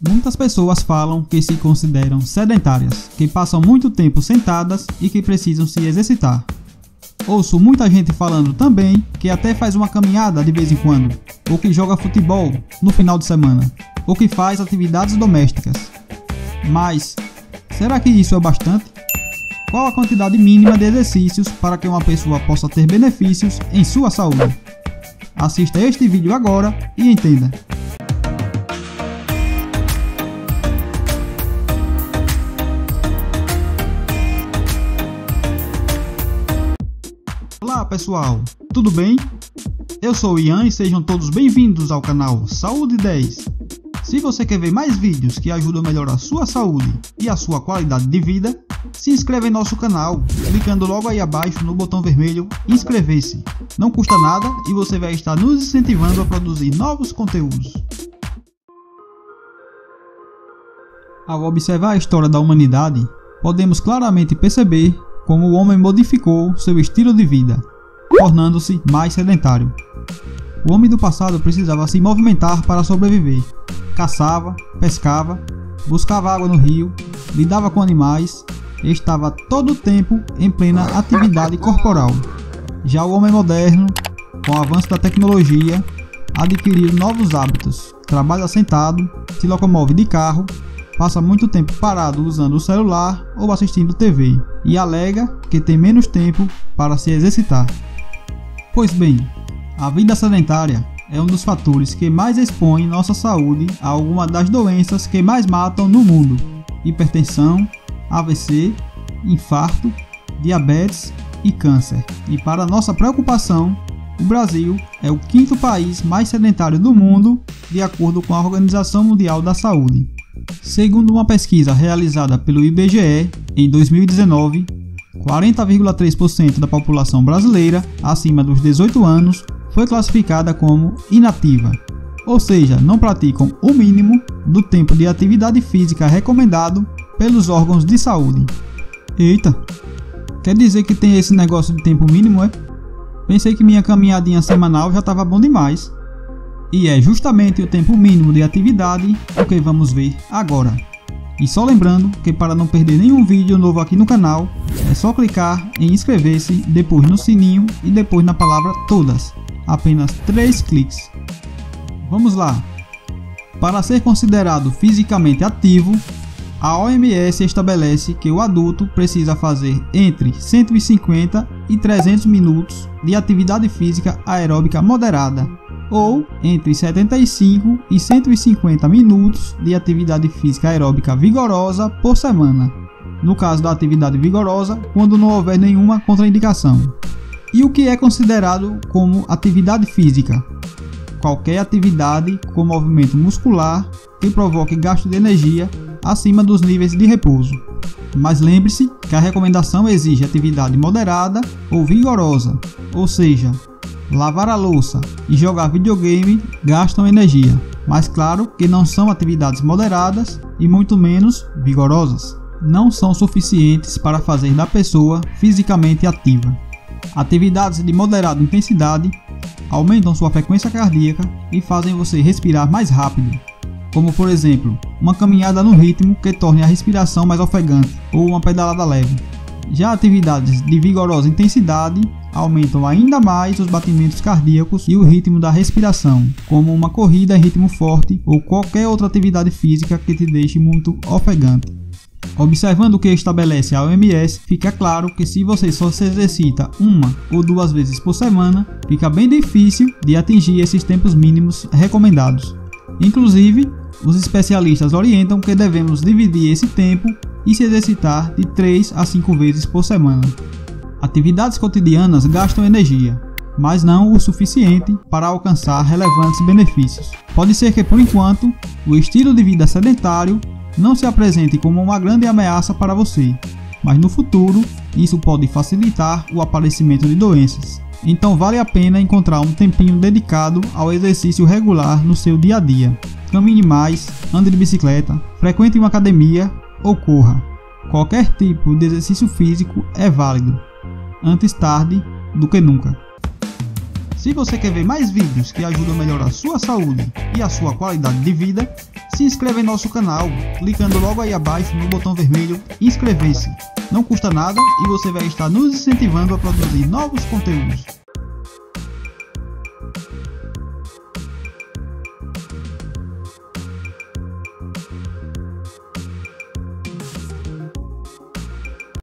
Muitas pessoas falam que se consideram sedentárias, que passam muito tempo sentadas e que precisam se exercitar. Ouço muita gente falando também que até faz uma caminhada de vez em quando, ou que joga futebol no final de semana, ou que faz atividades domésticas. Mas, será que isso é bastante? Qual a quantidade mínima de exercícios para que uma pessoa possa ter benefícios em sua saúde? Assista este vídeo agora e entenda. Olá pessoal, tudo bem? Eu sou o Ian e sejam todos bem-vindos ao canal Saúde 10. Se você quer ver mais vídeos que ajudam a melhorar a sua saúde e a sua qualidade de vida, se inscreva em nosso canal, clicando logo aí abaixo no botão vermelho inscrever-se. Não custa nada e você vai estar nos incentivando a produzir novos conteúdos. Ao observar a história da humanidade, podemos claramente perceber como o homem modificou seu estilo de vida, tornando-se mais sedentário. O homem do passado precisava se movimentar para sobreviver. Caçava, pescava, buscava água no rio, lidava com animais e estava todo o tempo em plena atividade corporal. Já o homem moderno, com o avanço da tecnologia, adquiriu novos hábitos, trabalha sentado, se locomove de carro, passa muito tempo parado usando o celular ou assistindo TV e alega que tem menos tempo para se exercitar. Pois bem, a vida sedentária é um dos fatores que mais expõe nossa saúde a algumas das doenças que mais matam no mundo: hipertensão, AVC, infarto, diabetes e câncer. E para nossa preocupação, o Brasil é o 5º país mais sedentário do mundo, de acordo com a Organização Mundial da Saúde. Segundo uma pesquisa realizada pelo IBGE em 2019, 40,3% da população brasileira acima dos 18 anos foi classificada como inativa, ou seja, não praticam o mínimo do tempo de atividade física recomendado pelos órgãos de saúde. Eita, quer dizer que tem esse negócio de tempo mínimo, é? Pensei que minha caminhadinha semanal já estava bom demais. E é justamente o tempo mínimo de atividade o que vamos ver agora. E só lembrando que para não perder nenhum vídeo novo aqui no canal, é só clicar em inscrever-se, depois no sininho e depois na palavra todas. Apenas 3 cliques. Vamos lá. Para ser considerado fisicamente ativo, a OMS estabelece que o adulto precisa fazer entre 150 e 300 minutos de atividade física aeróbica moderada, ou entre 75 e 150 minutos de atividade física aeróbica vigorosa por semana, no caso da atividade vigorosa, quando não houver nenhuma contraindicação. E o que é considerado como atividade física? Qualquer atividade com movimento muscular que provoque gasto de energia acima dos níveis de repouso. Mas lembre-se que a recomendação exige atividade moderada ou vigorosa, ou seja, lavar a louça e jogar videogame gastam energia, mas claro que não são atividades moderadas e muito menos vigorosas. Não são suficientes para fazer da pessoa fisicamente ativa. Atividades de moderada intensidade aumentam sua frequência cardíaca e fazem você respirar mais rápido, como por exemplo, uma caminhada no ritmo que torne a respiração mais ofegante ou uma pedalada leve. Já atividades de vigorosa intensidade aumentam ainda mais os batimentos cardíacos e o ritmo da respiração, como uma corrida em ritmo forte ou qualquer outra atividade física que te deixe muito ofegante. Observando o que estabelece a OMS, fica claro que se você só se exercita 1 ou 2 vezes por semana, fica bem difícil de atingir esses tempos mínimos recomendados. Inclusive, os especialistas orientam que devemos dividir esse tempo e se exercitar de 3 a 5 vezes por semana. Atividades cotidianas gastam energia, mas não o suficiente para alcançar relevantes benefícios. Pode ser que por enquanto o estilo de vida sedentário não se apresente como uma grande ameaça para você, mas no futuro isso pode facilitar o aparecimento de doenças. Então vale a pena encontrar um tempinho dedicado ao exercício regular no seu dia a dia. Caminhe mais, ande de bicicleta, frequente uma academia ou corra. Qualquer tipo de exercício físico é válido. Antes tarde do que nunca. Se você quer ver mais vídeos que ajudam a melhorar a sua saúde e a sua qualidade de vida, Se inscreva em nosso canal, clicando logo aí abaixo no botão vermelho inscrever-se. Não custa nada e você vai estar nos incentivando a produzir novos conteúdos.